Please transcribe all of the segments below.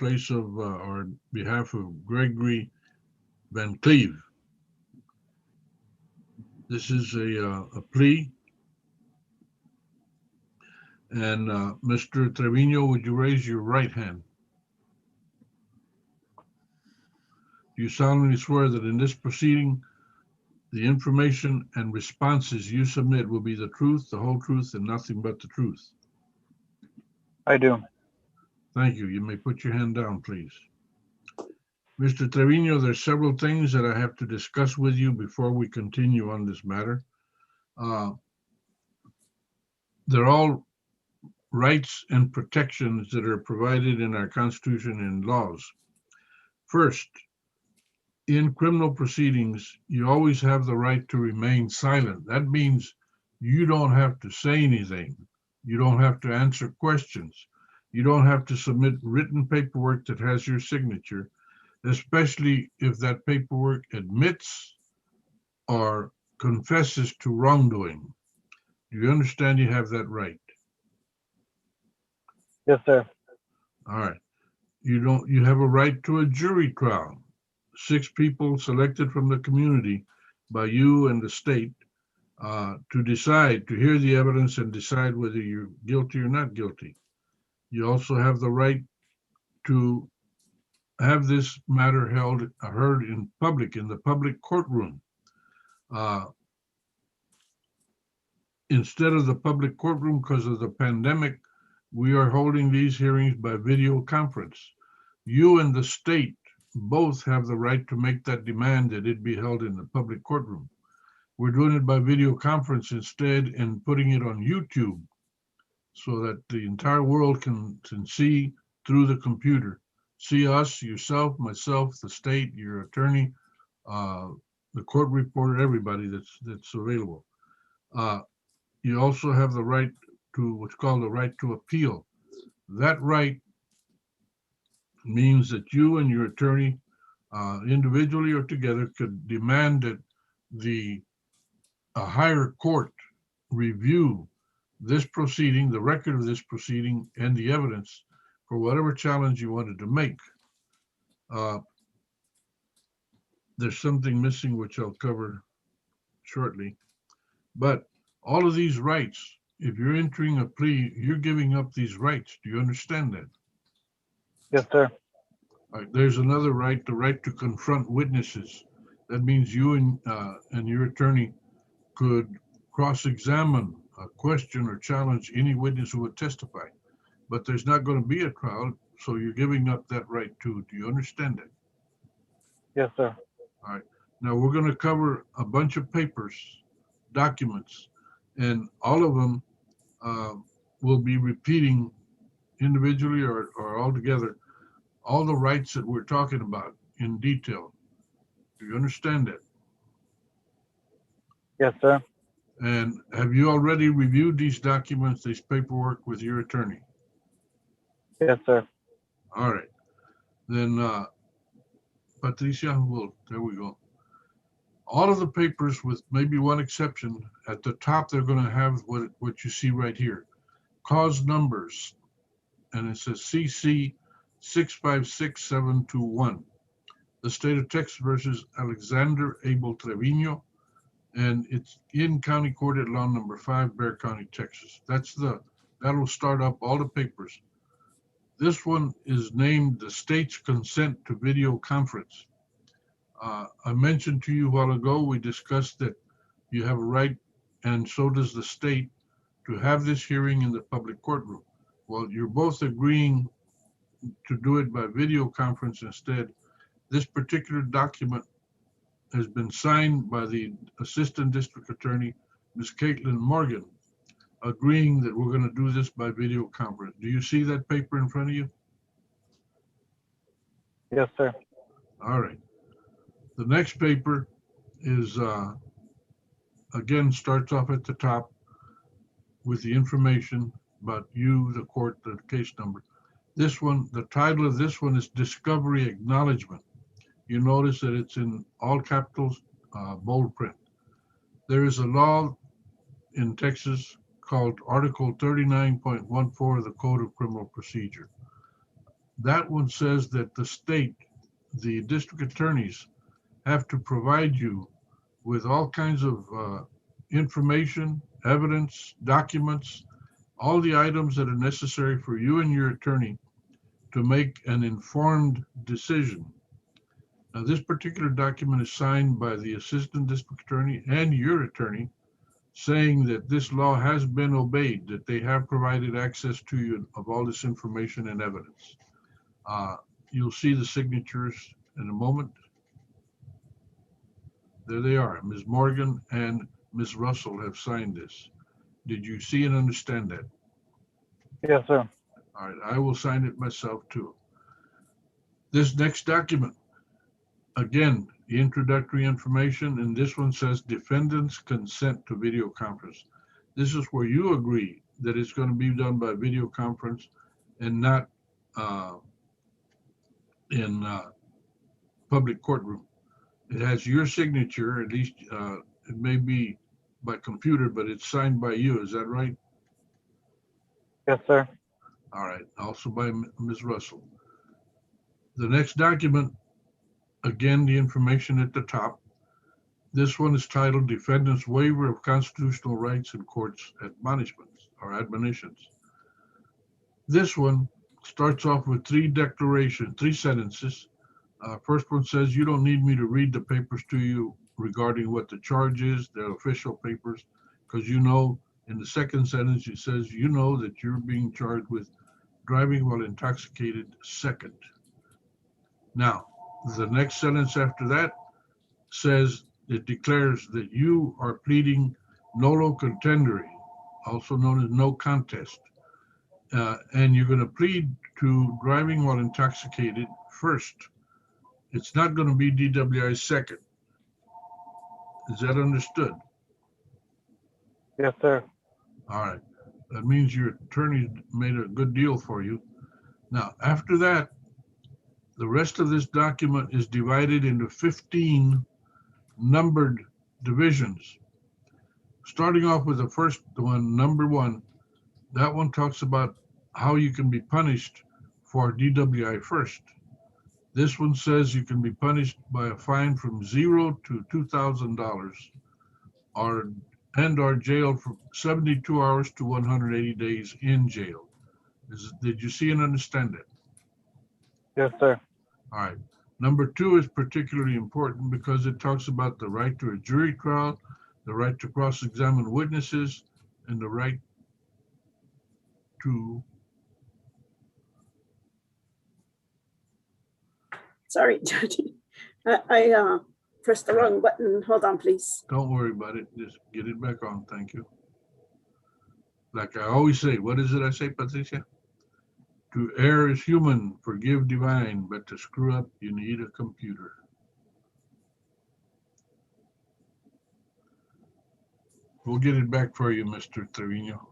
place of or behalf of Gregory Van Cleve. This is a plea. And Mr. Trevino, would you raise your right hand? Do you solemnly swear that in this proceeding, the information and responses you submit will be the truth, the whole truth, and nothing but the truth? I do. Thank you. You may put your hand down, please. Mr. Trevino, there's several things that I have to discuss with you before we continue on this matter. Uh, they're all rights and protections that are provided in our Constitution and laws. First, in criminal proceedings, you always have the right to remain silent. That means you don't have to say anything. You don't have to answer questions. You don't have to submit written paperwork that has your signature, especially if that paperwork admits or confesses to wrongdoing. Do you understand you have that right? Yes, sir. All right. You have a right to a jury trial. 6 people selected from the community by you and the state to decide, to hear the evidence and decide whether you're guilty or not guilty. You also have the right to have this matter heard in public, in the public courtroom. Uh, Instead of the public courtroom, because of the pandemic, we are holding these hearings by video conference. You and the state both have the right to make that demand that it be held in the public courtroom. We're doing it by video conference instead and putting it on YouTube so that the entire world can see through the computer. See us, yourself, myself, the state, your attorney, uh, the court reporter, everybody that's available. Uh, you also have the right to what's called the right to appeal. That right means that you and your attorney, individually or together, could demand that the a higher court review this proceeding, the record of this proceeding, and the evidence for whatever challenge you wanted to make. Uh, there's something missing which I'll cover shortly. But all of these rights, if you're entering a plea, you're giving up these rights. Do you understand that? Yes, sir. There's another right, the right to confront witnesses. That means you and your attorney could cross-examine, question, or challenge any witness who would testify. But there's not going to be a trial, so you're giving up that right too. Do you understand that? Yes, sir. All right. Now we're going to cover a bunch of papers, documents, and all of them uh, will be repeating individually or all together all the rights that we're talking about in detail. Do you understand that? Yes, sir. And have you already reviewed these documents, this paperwork with your attorney? Yes, sir. All right. Then, Patricia, well, there we go. All of the papers, with maybe one exception, at the top they're going to have what you see right here, cause numbers, and it says CC 656721, the state of Texas versus Alexander Abel Trevino, and it's in County Court at Law Number 5, Bexar County, Texas. That'll start up all the papers. This one is named the state's consent to video conference. I mentioned to you a while ago, we discussed that you have a right, and so does the state, to have this hearing in the public courtroom. Well, you're both agreeing to do it by video conference instead. This particular document has been signed by the Assistant District Attorney, Ms. Caitlin Morgan, agreeing that we're going to do this by video conference. Do you see that paper in front of you? Yes, sir. All right. The next paper is, again, starts off at the top with the information about you, the court, the case number. This one, the title of this one is Discovery Acknowledgement. You notice that it's in all capitals, bold print. There is a law in Texas called Article 39.14 of the Code of Criminal Procedure. That one says that the state, the district attorneys have to provide you with all kinds of information, evidence, documents, all the items that are necessary for you and your attorney to make an informed decision. Now, this particular document is signed by the assistant district attorney and your attorney, saying that this law has been obeyed, that they have provided access to you of all this information and evidence. Uh, you'll see the signatures in a moment. There they are. Ms. Morgan and Ms. Russell have signed this. Did you see and understand that? Yes, sir. All right, I will sign it myself too. This next document, again, the introductory information, and this one says defendant's consent to video conference. This is where you agree that it's going to be done by video conference and not in public courtroom. It has your signature, at least it may be by computer, but it's signed by you. Is that right? Yes, sir. All right, also by Ms. Russell. The next document, again, the information at the top. This one is titled Defendant's Waiver of Constitutional Rights in Courts Admonishments or Admonitions. This one starts off with three sentences. First one says, you don't need me to read the papers to you regarding what the charge is, the official papers, because you know, in the second sentence, it says, you know that you're being charged with driving while intoxicated second. Now, the next sentence after that says, it declares that you are pleading nolo contendere, also known as no contest. And you're going to plead to driving while intoxicated first. It's not going to be DWI second. Is that understood? Yes, sir. All right. That means your attorney made a good deal for you. Now, after that, the rest of this document is divided into 15 numbered divisions. Starting off with the first one, number 1, that one talks about how you can be punished for DWI first. This one says you can be punished by a fine from $0 to $2,000 or jail for 72 hours to 180 days in jail. Did you see and understand it? Yes, sir. All right. Number 2 is particularly important because it talks about the right to a jury trial, the right to cross-examine witnesses, and the right to... Sorry, Judge. I pressed the wrong button. Hold on, please. Don't worry about it. Just get it back on. Thank you. Like I always say, what is it I say, Patricia? To err is human, forgive divine, but to screw up, you need a computer. We'll get it back for you, Mr. Trevino.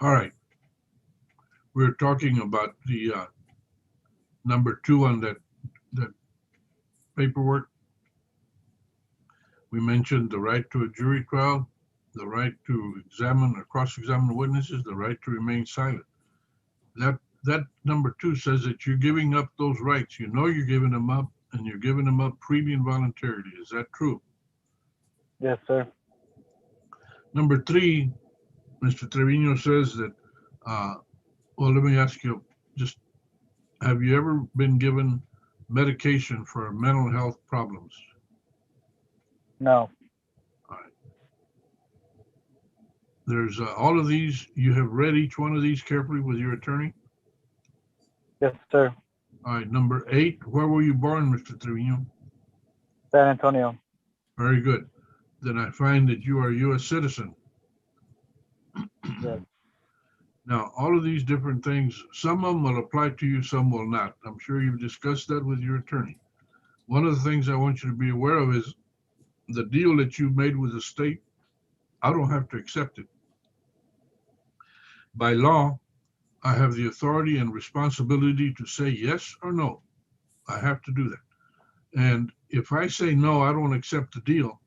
All right. We're talking about the number 2 on that paperwork. We mentioned the right to a jury trial, the right to examine or cross-examine witnesses, the right to remain silent. That number 2 says that you're giving up those rights. You know you're giving them up, and you're giving them up freely and voluntarily. Is that true? Yes, sir. Number three, Mr. Trevino says that, well, let me ask you, just, have you ever been given medication for mental health problems? No. All right. There's all of these, you have read each one of these carefully with your attorney? Yes, sir. All right, number 8, where were you born, Mr. Trevino? San Antonio. Very good. Then I find that you are a U.S. citizen. Yes. Now, all of these different things, some of them will apply to you, some will not. I'm sure you've discussed that with your attorney. One of the things I want you to be aware of is the deal that you made with the state. I don't have to accept it. By law, I have the authority and responsibility to say yes or no. I have to do that. And if I say no, I don't accept the deal,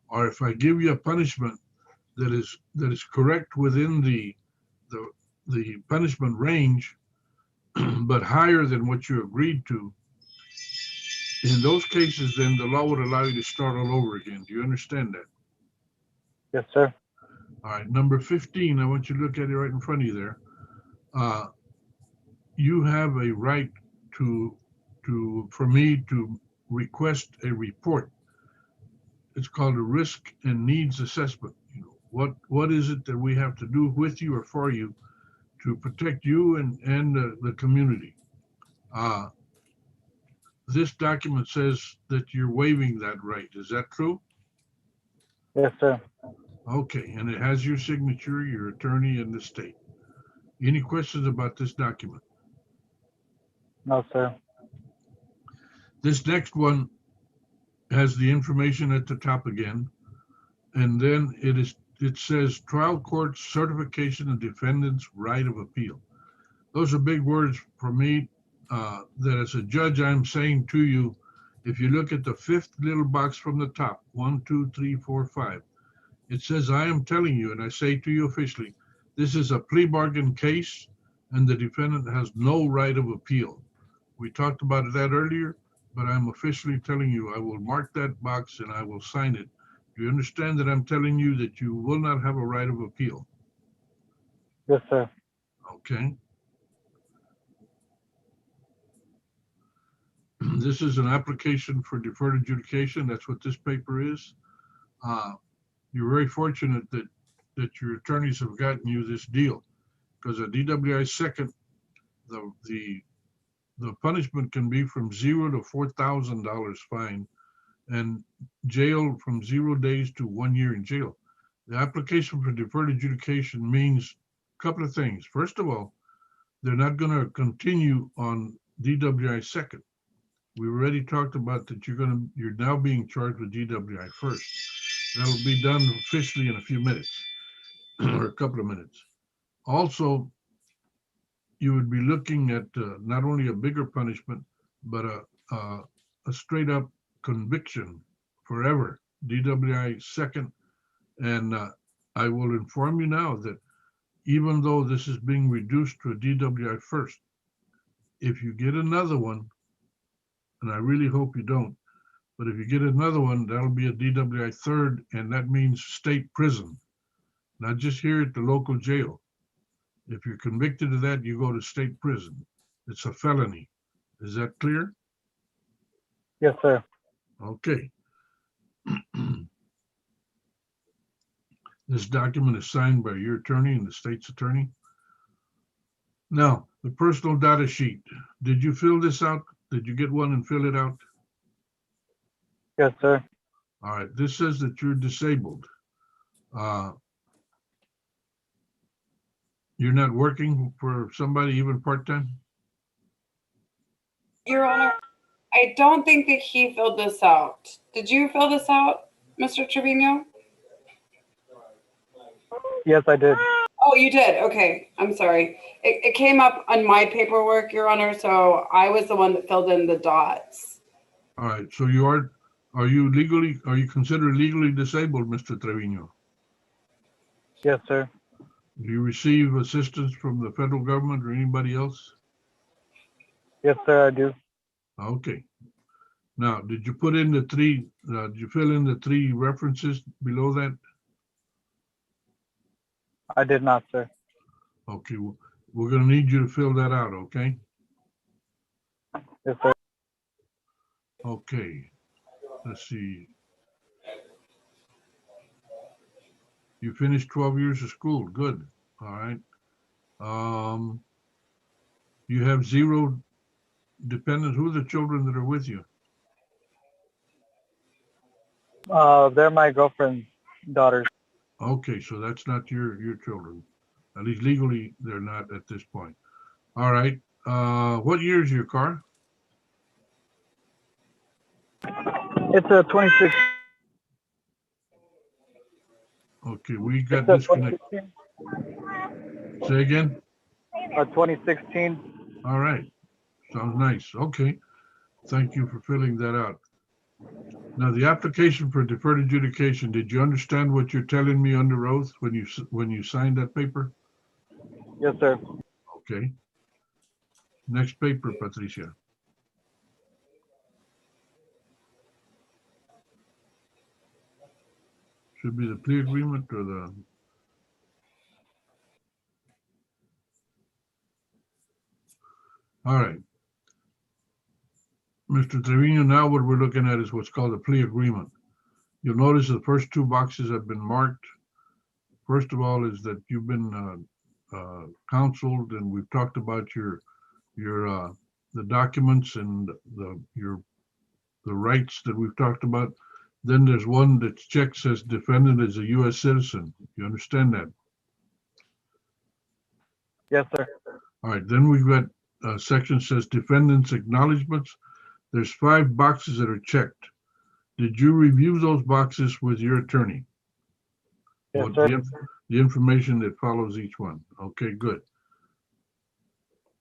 or if I give you a punishment that is correct within the the punishment range, but higher than what you agreed to, in those cases, then the law would allow you to start all over again. Do you understand that? Yes, sir. All right, number 15, I want you to look at it right in front of you there. You have a right for me to request a report. It's called a risk and needs assessment. You know, what is it that we have to do with you or for you to protect you and the community? This document says that you're waiving that right. Is that true? Yes, sir. Okay, and it has your signature, your attorney, and the state. Any questions about this document? No, sir. This next one has the information at the top again, and then it says trial court certification of defendant's right of appeal. Those are big words for me, that as a judge, I'm saying to you, if you look at the 5th little box from the top, 1, 2, 3, 4, 5, it says, I am telling you, and I say to you officially, this is a plea bargain case and the defendant has no right of appeal. We talked about that earlier, but I'm officially telling you, I will mark that box and I will sign it. Do you understand that I'm telling you that you will not have a right of appeal? Yes, sir. Okay. This is an application for deferred adjudication. That's what this paper is. You're very fortunate that your attorneys have gotten you this deal, because a DWI second, the punishment can be from $0 to $4,000 fine, and jail from 0 days to 1 year in jail. The application for deferred adjudication means a couple of things. First of all, they're not going to continue on DWI second. We already talked about that you're now being charged with DWI first. That'll be done officially in a few minutes or a couple of minutes. Also, you would be looking at not only a bigger punishment, but a straight up conviction forever, DWI second. And I will inform you now that even though this is being reduced to a DWI first, if you get another one, and I really hope you don't, but if you get another one, that'll be a DWI third, and that means state prison, not just here at the local jail. If you're convicted of that, you go to state prison. It's a felony. Is that clear? Yes, sir. Okay. This document is signed by your attorney and the state's attorney. Now, the personal data sheet. Did you fill this out? Did you get one and fill it out? Yes, sir. All right. This says that you're disabled. You're not working for somebody even part-time? Your Honor, I don't think that he filled this out. Did you fill this out, Mr. Trevino? Yes, I did. Oh, you did? Okay, I'm sorry. It came up on my paperwork, Your Honor, so I was the one that filled in the dots. All right, so are you considered legally disabled, Mr. Trevino? Yes, sir. Do you receive assistance from the federal government or anybody else? Yes, sir, I do. Okay. Now, did you fill in the three references below that? I did not, sir. Okay, we're gonna need you to fill that out, okay? Yes, sir. Okay, let's see. You finished 12 years of school, good, all right. You have 0 dependents. Who are the children that are with you? They're my girlfriend's daughters. Okay, so that's not your children. At least legally, they're not at this point. All right, what year is your car? It's a 26. Okay, we got It's a disconnected. 2016. Say again? A 2016. All right, sounds nice. Okay, thank you for filling that out. Now, the application for deferred adjudication, did you understand what you're telling me under oath when you signed that paper? Yes, sir. Okay. Next paper, Patricia. Should be the plea agreement or the. All right. Mr. Trevino, now what we're looking at is what's called a plea agreement. You'll notice the first 2 boxes have been marked. First of all is that you've been counseled, and we've talked about your the documents and the rights that we've talked about. Then there's one that's checked says defendant is a U.S. citizen. You understand that? Yes, sir. All right. Then we've got a section says defendant's acknowledgements. There's 5 boxes that are checked. Did you review those boxes with your attorney? Yes, What sir. the information that follows each one. Okay, good.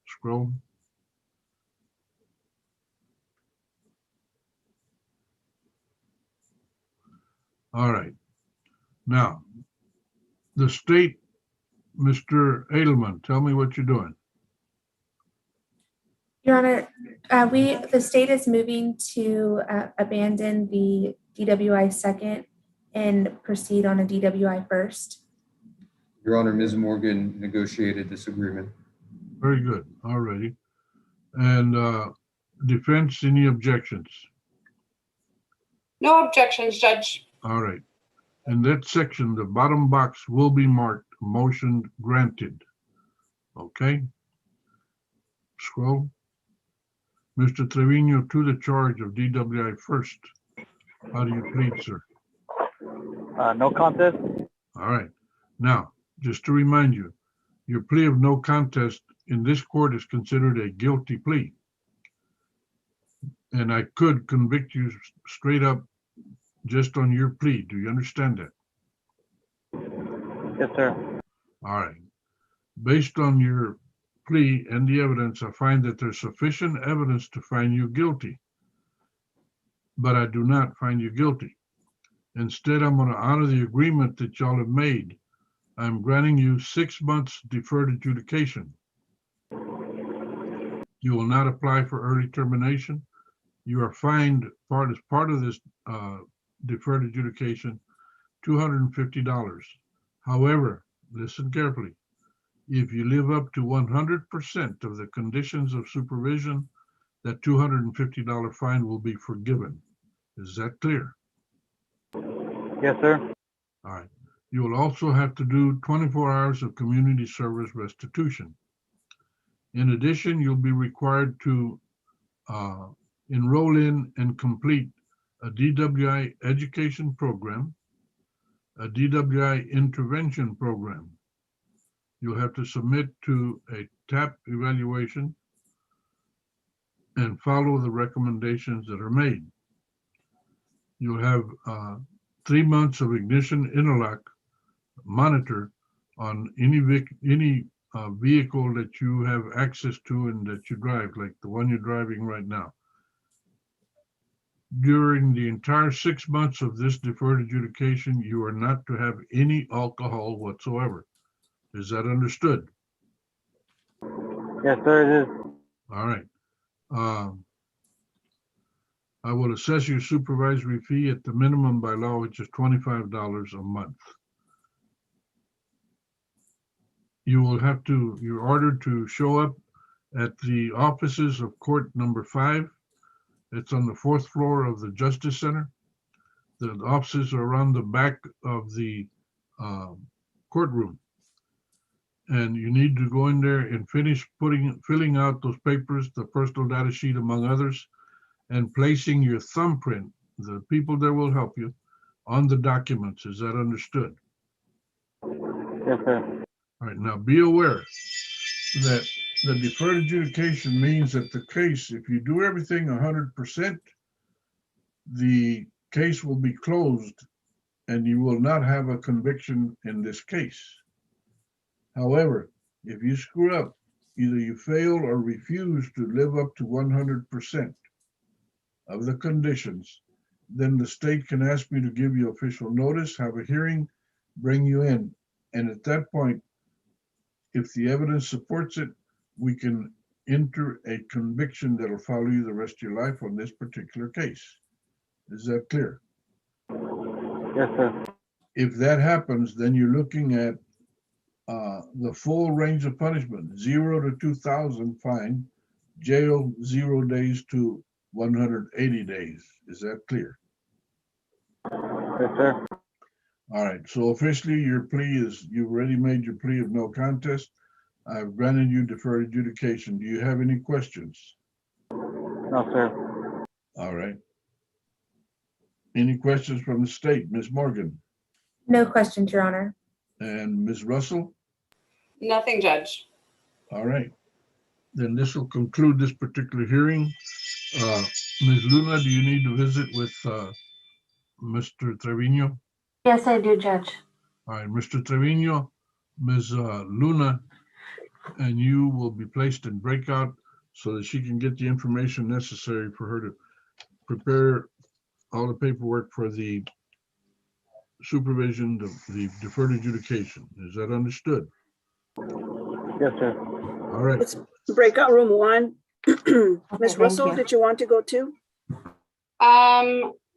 Scroll. All right. Now, the state, Mr. Edelman, tell me what you're doing. Your Honor, the state is moving to abandon the DWI second and proceed on a DWI first. Your Honor, Ms. Morgan negotiated this agreement. Very good. All righty. And defense, any objections? No objections, Judge. All right. In that section, the bottom box will be marked motion granted. Okay? Scroll. Mr. Trevino, to the charge of DWI first. How do you plead, sir? No contest. All right. Now, just to remind you, your plea of no contest in this court is considered a guilty plea. And I could convict you straight up just on your plea. Do you understand that? Yes, sir. All right. Based on your plea and the evidence, I find that there's sufficient evidence to find you guilty. But I do not find you guilty. Instead, I'm going to honor the agreement that y'all have made. I'm granting you 6 months deferred adjudication. You will not apply for early termination. You are fined as part of this deferred adjudication, $250. However, listen carefully. If you live up to 100% of the conditions of supervision, that $250 fine will be forgiven. Is that clear? Yes, sir. All right. You will also have to do 24 hours of community service restitution. In addition, you'll be required to enroll in and complete a DWI education program, a DWI intervention program. You'll have to submit to a TAP evaluation and follow the recommendations that are made. You'll have 3 months of ignition interlock monitor on any vehicle that you have access to and that you drive, like the one you're driving right now. During the entire 6 months of this deferred adjudication, you are not to have any alcohol whatsoever. Is that understood? Yes, sir, it is. All right. I will assess your supervisory fee at the minimum by law, which is $25 a month. you're ordered to show up at the offices of court number 5. It's on the 4th floor of the Justice Center. The offices are around the back of the courtroom. And you need to go in there and finish filling out those papers, the personal data sheet among others, and placing your thumbprint, the people there will help you, on the documents. Is that understood? Yes, sir. All right, now be aware that the deferred adjudication means that the case, if you do everything 100%, the case will be closed and you will not have a conviction in this case. However, if you screw up, either you fail or refuse to live up to 100% of the conditions, then the state can ask me to give you official notice, have a hearing, bring you in. And at that point, if the evidence supports it, we can enter a conviction that'll follow you the rest of your life on this particular case. Is that clear? Yes, sir. If that happens, then you're looking at the full range of punishment, 0 to 2,000 fine, jail 0 days to 180 days. Is that clear? Yes, sir. All right, so officially your plea is, you've already made your plea of no contest. I've granted you deferred adjudication. Do you have any questions? No, sir. All right. Any questions from the state? Ms. Morgan No questions, Your Honor. and Ms. Russell? Nothing, Judge. All right. Then this will conclude this particular hearing. Ms. Luna, do you need to visit with Mr. Trevino? Yes, I do, Judge. All right, Mr. Trevino, Ms. Luna, and you will be placed in breakout so that she can get the information necessary for her to prepare all the paperwork for the supervision, the deferred adjudication. Is that understood? Yes, sir. All right. It's breakout room 1. Ms. thank Russell, you. did you want to go too?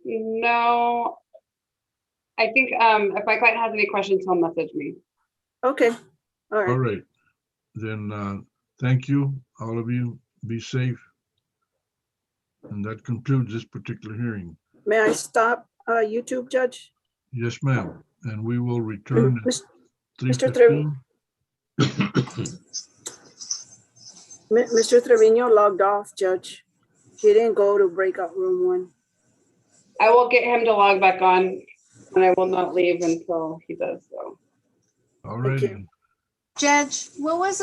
No. I think if my client has any questions, he'll message me. Okay, all All right. right. Then thank you, all of you. Be safe. And that concludes this particular hearing. May I stop YouTube, Judge? Yes, ma'am. And we will return at Mr. 3:15. Mr. Trevino logged off, Judge. He didn't go to breakout room 1. I will get him to log back on, and I will not leave until he does so. All Thank righty. you. Judge, what was